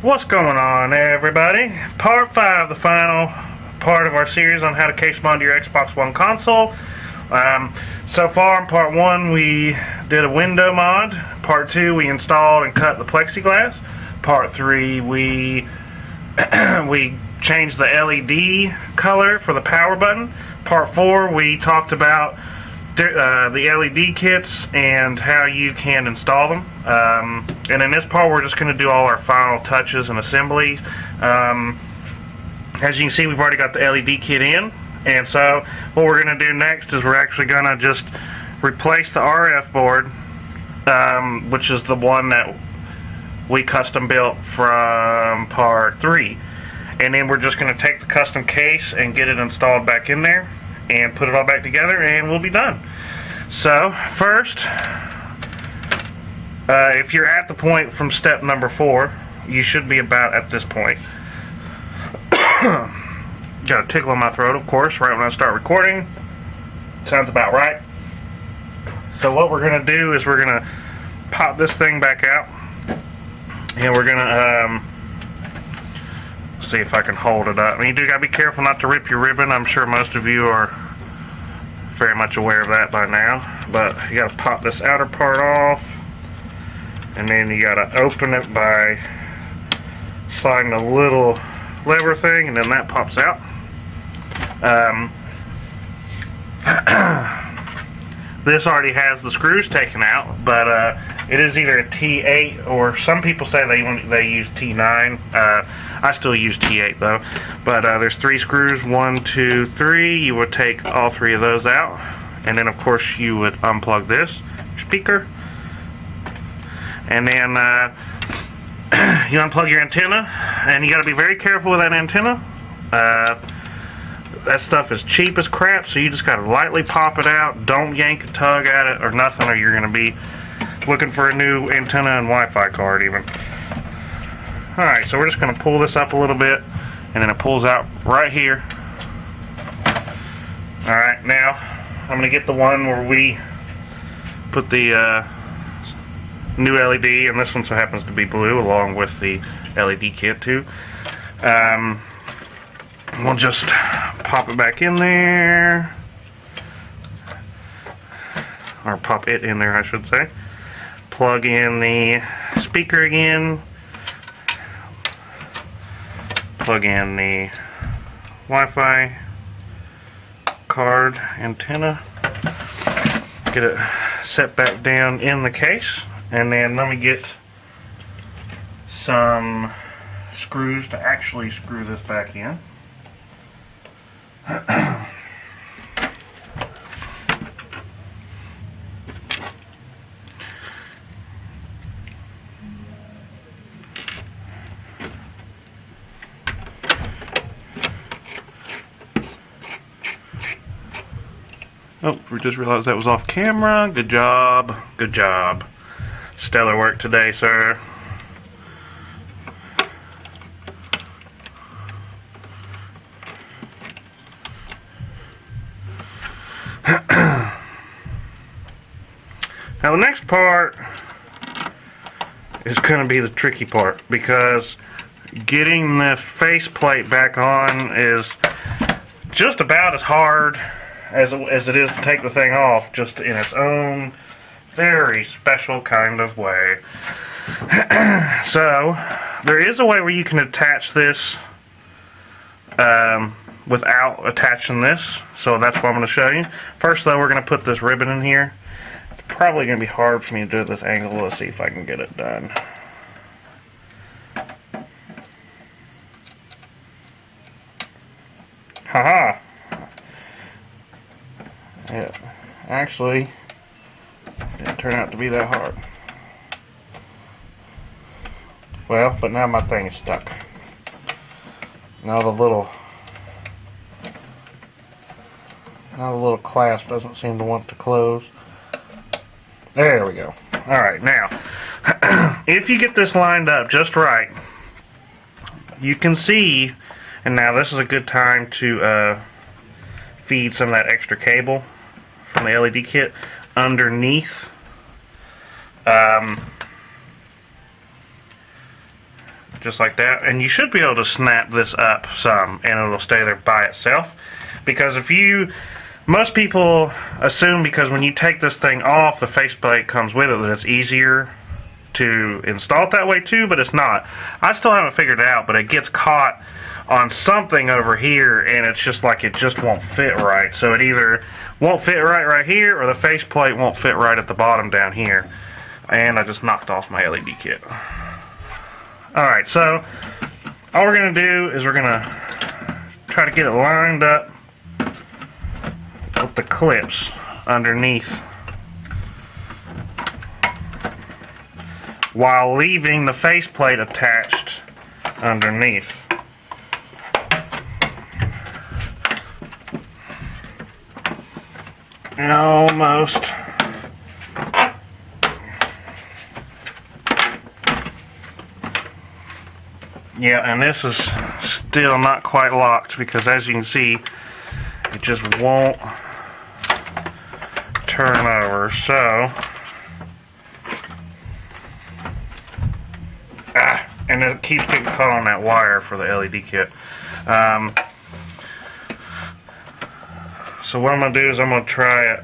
What's going on, everybody? Part 5, the final part of our series on how to case mod your Xbox One console. So far in Part 1 we did a window mod. Part 2 we installed and cut the plexiglass. Part 3 we changed the LED color for the power button. Part 4 we talked about the LED kits and how you can install them. And in this part we're just going to do all our final touches and assembly. As you can see, we've already got the LED kit in, and so what we're going to do next is we're actually going to just replace the RF board, which is the one that we custom built from part 3. And then we're just going to take the custom case and get it installed back in there and put it all back together, and we'll be done. So first, if you're at the point from step number 4, you should be about at this point. Got a tickle in my throat, of course, right when I start recording. Sounds about right. So what we're going to do is we're going to pop this thing back out, and we're going to see if I can hold it up. And you do got to be careful not to rip your ribbon. I'm sure most of you are very much aware of that by now. But you got to pop this outer part off, and then you got to open it by sliding the little lever thing, and then that pops out. This already has the screws taken out, but it is either a T8 or some people say they use T9. I still use T8 though. But there's 3 screws, 1, 2, 3. You would take all 3 of those out, and then of course you would unplug this speaker, and then you unplug your antenna, and you got to be very careful with that antenna. That stuff is cheap as crap, so you just got to lightly pop it out. Don't yank and tug at it or nothing, or you're going to be looking for a new antenna and Wi-Fi card even. Alright, so we're just going to pull this up a little bit, and then it pulls out right here. Alright, now I'm going to get the one where we put the new LED, and this one so happens to be blue along with the LED kit too. We'll just pop it back in there, or pop it in there I should say. Plug in the speaker again, plug in the Wi-Fi card antenna, get it set back down in the case, and then let me get some screws to actually screw this back in. Oh, we just realized that was off camera. Good job. Good job. Stellar work today, sir. Now the next part is going to be the tricky part, because getting the faceplate back on is just about as hard as it is to take the thing off, just in its own very special kind of way. So there is a way where you can attach this without attaching this, so that's what I'm going to show you. First though, we're going to put this ribbon in here. It's probably going to be hard for me to do at this angle. Let's see if I can get it done. Haha! Yeah, actually, didn't turn out to be that hard. Well, but now my thing is stuck. Now the little clasp doesn't seem to want to close. There we go. Alright, now, if you get this lined up just right, you can see, and now this is a good time to feed some of that extra cable from the LED kit underneath. just like that. And you should be able to snap this up some and it'll stay there by itself. Because most people assume because when you take this thing off, the faceplate comes with it, that it's easier to install it that way too, but it's not. I still haven't figured it out, but it gets caught on something over here and it's just like it just won't fit right. So it either won't fit right here, or the faceplate won't fit right at the bottom down here. And I just knocked off my LED kit. Alright, so all we're going to do is we're going to try to get it lined up with the clips underneath while leaving the faceplate attached underneath. Almost. Yeah, and this is still not quite locked because as you can see, it just won't turn over. So, and it keeps getting caught on that wire for the LED kit. So what I'm going to do is I'm going to try it.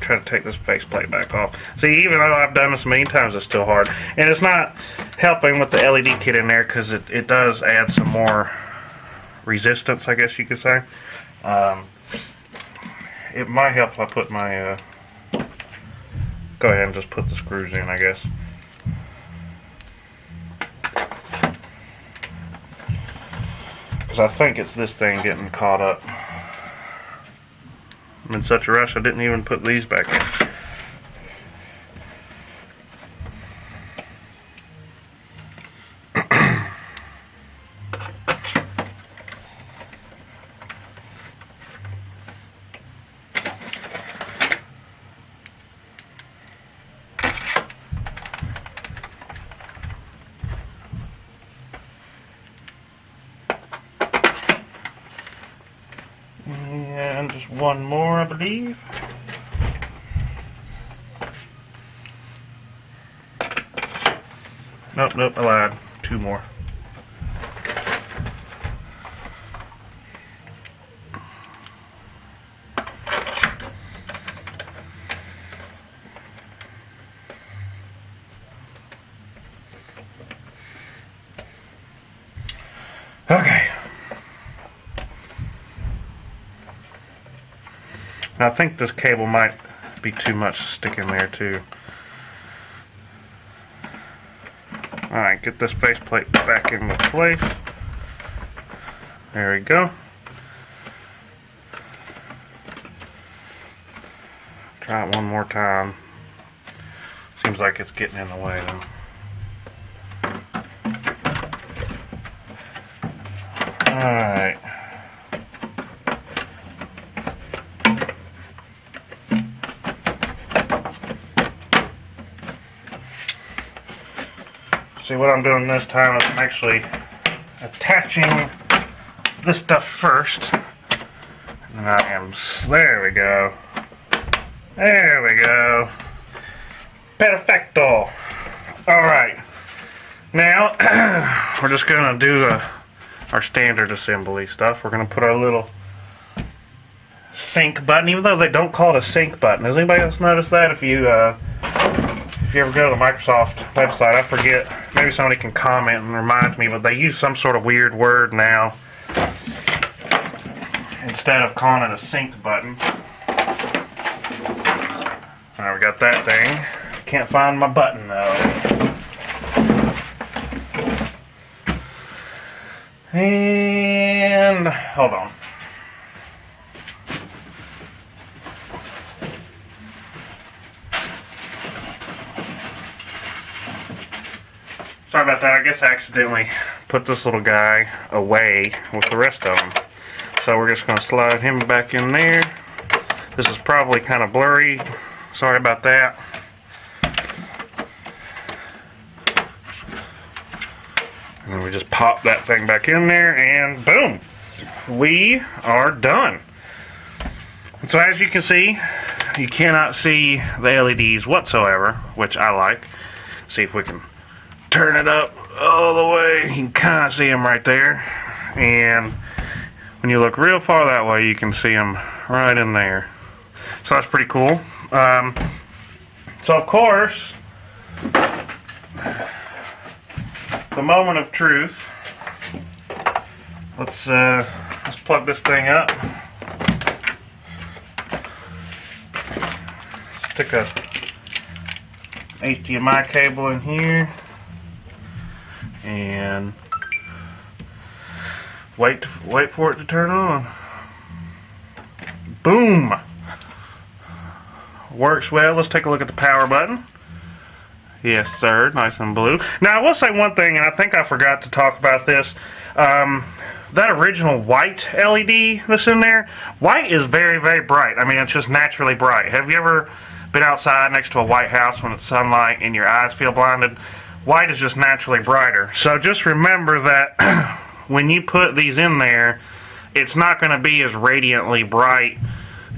Try to take this faceplate back off. See, even though I've done this a million times, it's still hard. And it's not helping with the LED kit in there because it does add some more resistance, I guess you could say. It might help if I put my... go ahead and just put the screws in, I guess. Because I think it's this thing getting caught up. I'm in such a rush I didn't even put these back in. And just one more, I believe. Nope, I lied. Two more. Okay. I think this cable might be too much to stick in there too. Alright, get this faceplate back into place. There we go. Try it one more time. Seems like it's getting in the way though. Alright. See, what I'm doing this time is I'm actually attaching this stuff first. And I am, there we go. There we go. Perfecto. Alright. Now, we're just going to do our standard assembly stuff. We're going to put our little sync button, even though they don't call it a sync button. Has anybody else noticed that? If you ever go to the Microsoft website, I forget, maybe somebody can comment and remind me, but they use some sort of weird word now instead of calling it a sync button. Alright, we got that thing. Can't find my button though. And hold on. Sorry about that. I guess I accidentally put this little guy away with the rest of them. So we're just going to slide him back in there. This is probably kind of blurry. Sorry about that. And then we just pop that thing back in there and boom! We are done. And so as you can see, you cannot see the LEDs whatsoever, which I like. See if we can turn it up all the way. You can kind of see them right there. And when you look real far that way, you can see them right in there. So that's pretty cool. So of course, the moment of truth. Let's plug this thing up. Stick a HDMI cable in here and wait for it to turn on. Boom! Works well. Let's take a look at the power button. Yes, sir. Nice and blue. Now, I will say one thing, and I think I forgot to talk about this. That original white LED that's in there, white is very, very bright. I mean, it's just naturally bright. Have you ever been outside next to a white house when it's sunlight and your eyes feel blinded? White is just naturally brighter. So just remember that when you put these in there, it's not going to be as radiantly bright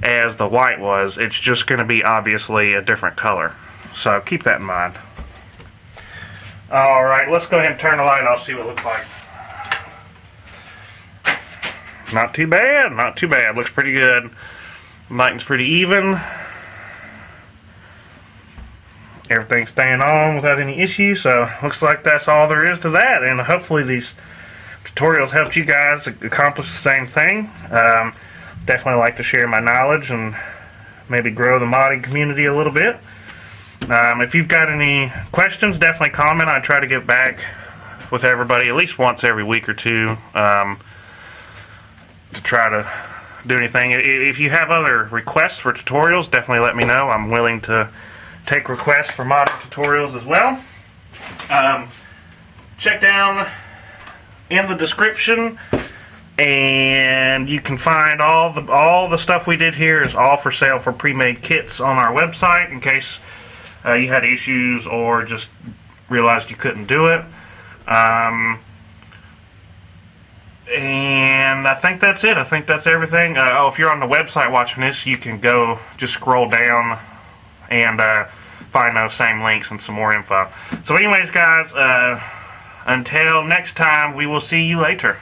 as the white was. It's just going to be obviously a different color. So keep that in mind. Alright, let's go ahead and turn the light off, see what it looks like. Not too bad, not too bad. Looks pretty good. Lighting's pretty even. Everything's staying on without any issues, so looks like that's all there is to that. And hopefully these tutorials helped you guys accomplish the same thing. Definitely like to share my knowledge and maybe grow the modding community a little bit. If you've got any questions, definitely comment. I try to get back with everybody at least once every week or two to try to do anything. If you have other requests for tutorials, definitely let me know. I'm willing to take requests for modding tutorials as well. Check down in the description and you can find all the stuff we did here is all for sale for pre-made kits on our website in case you had issues or just realized you couldn't do it. And I think that's it. I think that's everything. Oh, if you're on the website watching this, you can go just scroll down and find those same links and some more info. So anyways, guys, until next time, we will see you later.